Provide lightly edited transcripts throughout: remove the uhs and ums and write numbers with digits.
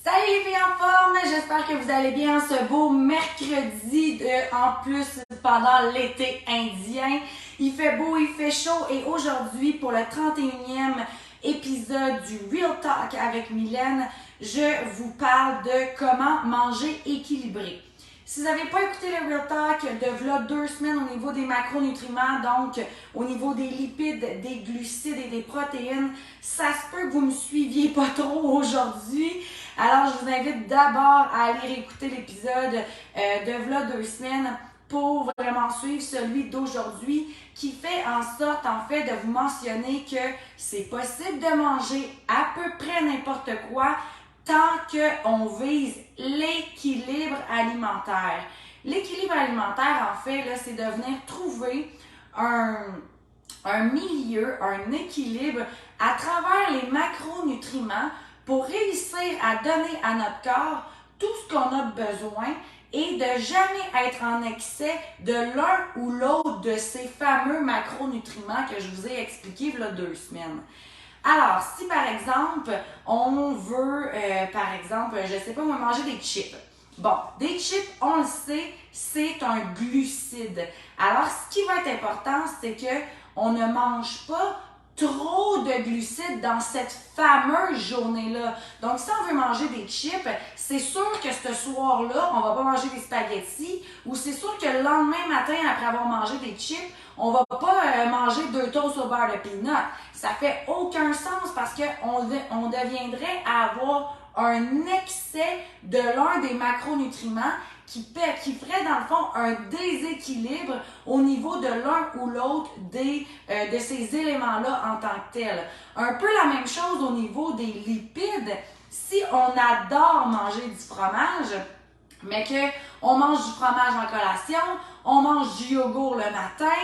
Salut les filles en forme, j'espère que vous allez bien ce beau mercredi en plus pendant l'été indien. Il fait beau, il fait chaud et aujourd'hui pour le 31e épisode du Real Talk avec Mylène, je vous parle de comment manger équilibré. Si vous n'avez pas écouté le Real Talk de v'là 2 semaines au niveau des macronutriments, donc au niveau des lipides, des glucides et des protéines, ça se peut que vous me suiviez pas trop aujourd'hui. Alors, je vous invite d'abord à aller réécouter l'épisode de v'là 2 semaines pour vraiment suivre celui d'aujourd'hui qui fait en sorte, en fait, de vous mentionner que c'est possible de manger à peu près n'importe quoi tant qu'on vise l'équilibre alimentaire. L'équilibre alimentaire, en fait, là, c'est de venir trouver un milieu, un équilibre à travers les macronutriments pour réussir à donner à notre corps tout ce qu'on a besoin et de jamais être en excès de l'un ou l'autre de ces fameux macronutriments que je vous ai expliqués il y a 2 semaines. Alors, si par exemple, on veut, je sais pas, on va manger des chips. Bon, des chips, on le sait, c'est un glucide. Alors, ce qui va être important, c'est que on ne mange pas trop de glucides dans cette fameuse journée-là. Donc, si on veut manger des chips, c'est sûr que ce soir-là, on va pas manger des spaghettis ou c'est sûr que le lendemain matin, après avoir mangé des chips, on va pas manger 2 toasts au beurre de peanut. Ça fait aucun sens parce qu'on deviendrait à avoir un excès de l'un des macronutriments qui ferait dans le fond un déséquilibre au niveau de l'un ou l'autre de ces éléments-là en tant que tels. Un peu la même chose au niveau des lipides. Si on adore manger du fromage, mais qu'on mange du fromage en collation, on mange du yogourt le matin,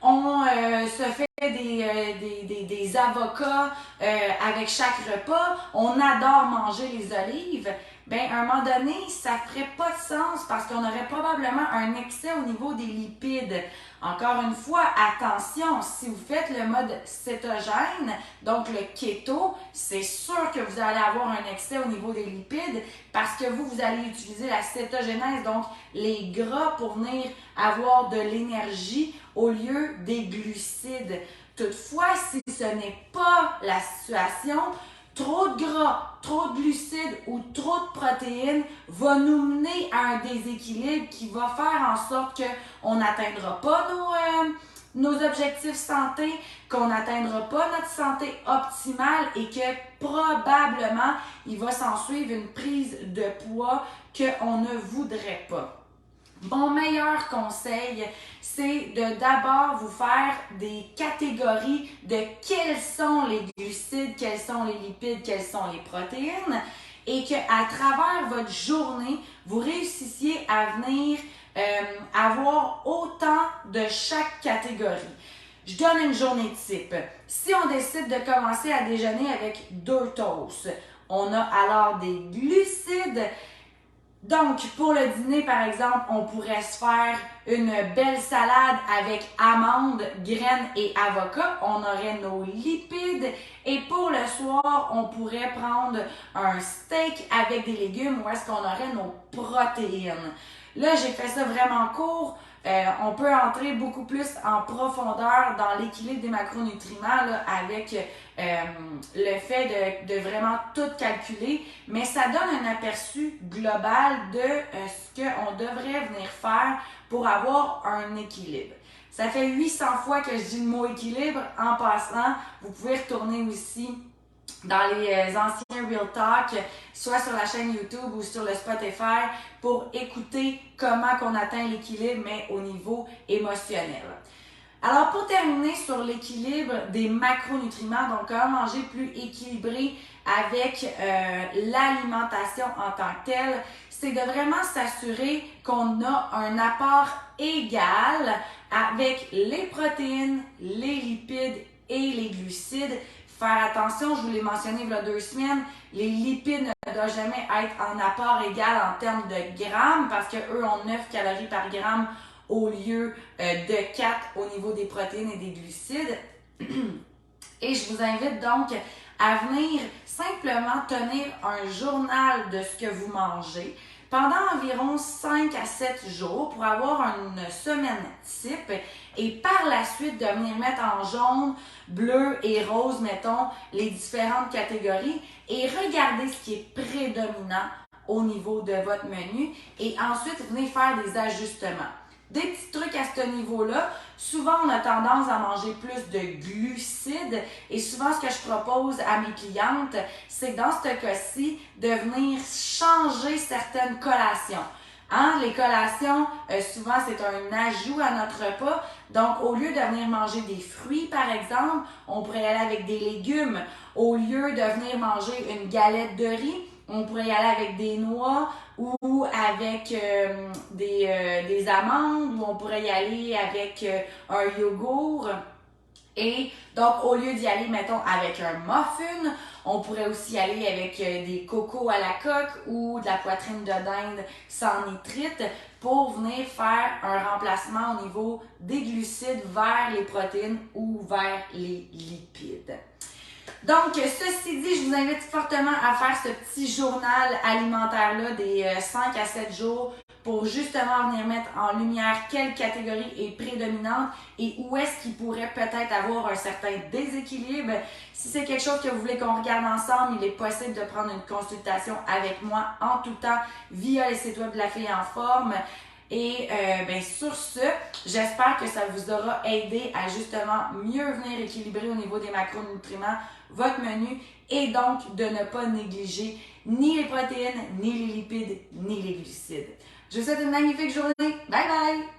on se fait des avocats avec chaque repas, on adore manger les olives, ben à un moment donné, ça ferait pas de sens parce qu'on aurait probablement un excès au niveau des lipides. Encore une fois, attention, si vous faites le mode cétogène, donc le keto, c'est sûr que vous allez avoir un excès au niveau des lipides parce que vous allez utiliser la cétogénèse, donc les gras pour venir avoir de l'énergie au lieu des glucides. Toutefois, si ce n'est pas la situation, trop de gras, trop de glucides ou trop de protéines va nous mener à un déséquilibre qui va faire en sorte qu'on n'atteindra pas nos objectifs santé, qu'on n'atteindra pas notre santé optimale et que probablement il va s'en suivre une prise de poids qu'on ne voudrait pas. Mon meilleur conseil, c'est de d'abord vous faire des catégories de quels sont les glucides, quels sont les lipides, quelles sont les protéines et qu'à travers votre journée, vous réussissiez à venir avoir autant de chaque catégorie. Je donne une journée type. Si on décide de commencer à déjeuner avec 2 toasts, on a alors des glucides. Donc, pour le dîner, par exemple, on pourrait se faire une belle salade avec amandes, graines et avocats. On aurait nos lipides. Et pour le soir, on pourrait prendre un steak avec des légumes où est-ce qu'on aurait nos protéines. Là, j'ai fait ça vraiment court. On peut entrer beaucoup plus en profondeur dans l'équilibre des macronutriments là, avec le fait de vraiment tout calculer, mais ça donne un aperçu global de ce qu'on devrait venir faire pour avoir un équilibre. Ça fait 800 fois que je dis le mot équilibre. En passant, vous pouvez retourner aussi dans les anciens Real Talk, soit sur la chaîne YouTube ou sur le Spotify, pour écouter comment qu'on atteint l'équilibre, mais au niveau émotionnel. Alors, pour terminer sur l'équilibre des macronutriments, donc comment manger plus équilibré avec l'alimentation en tant que telle, c'est de vraiment s'assurer qu'on a un apport égal avec les protéines, les lipides et les glucides. Faire attention, je vous l'ai mentionné il y a 2 semaines, les lipides ne doivent jamais être en apport égal en termes de grammes parce qu'eux ont 9 calories par gramme au lieu de 4 au niveau des protéines et des glucides. Et je vous invite donc à venir simplement tenir un journal de ce que vous mangez pendant environ 5 à 7 jours pour avoir une semaine type et par la suite de venir mettre en jaune, bleu et rose, mettons, les différentes catégories et regarder ce qui est prédominant au niveau de votre menu et ensuite venez faire des ajustements. Des petits trucs à ce niveau-là, souvent on a tendance à manger plus de glucides et souvent ce que je propose à mes clientes, c'est que dans ce cas-ci, de venir changer certaines collations. Hein? Les collations, souvent c'est un ajout à notre repas. Donc au lieu de venir manger des fruits par exemple, on pourrait aller avec des légumes. Au lieu de venir manger une galette de riz, on pourrait y aller avec des noix ou avec des amandes ou on pourrait y aller avec un yogourt. Et donc, au lieu d'y aller, mettons, avec un muffin, on pourrait aussi y aller avec des cocos à la coque ou de la poitrine de dinde sans nitrite pour venir faire un remplacement au niveau des glucides vers les protéines ou vers les lipides. Donc, ceci dit, je vous invite fortement à faire ce petit journal alimentaire-là des 5 à 7 jours pour justement venir mettre en lumière quelle catégorie est prédominante et où est-ce qu'il pourrait peut-être avoir un certain déséquilibre. Si c'est quelque chose que vous voulez qu'on regarde ensemble, il est possible de prendre une consultation avec moi en tout temps via le site web de la fille en forme. Et sur ce, j'espère que ça vous aura aidé à justement mieux venir équilibrer au niveau des macronutriments votre menu et donc de ne pas négliger ni les protéines, ni les lipides, ni les glucides. Je vous souhaite une magnifique journée. Bye bye!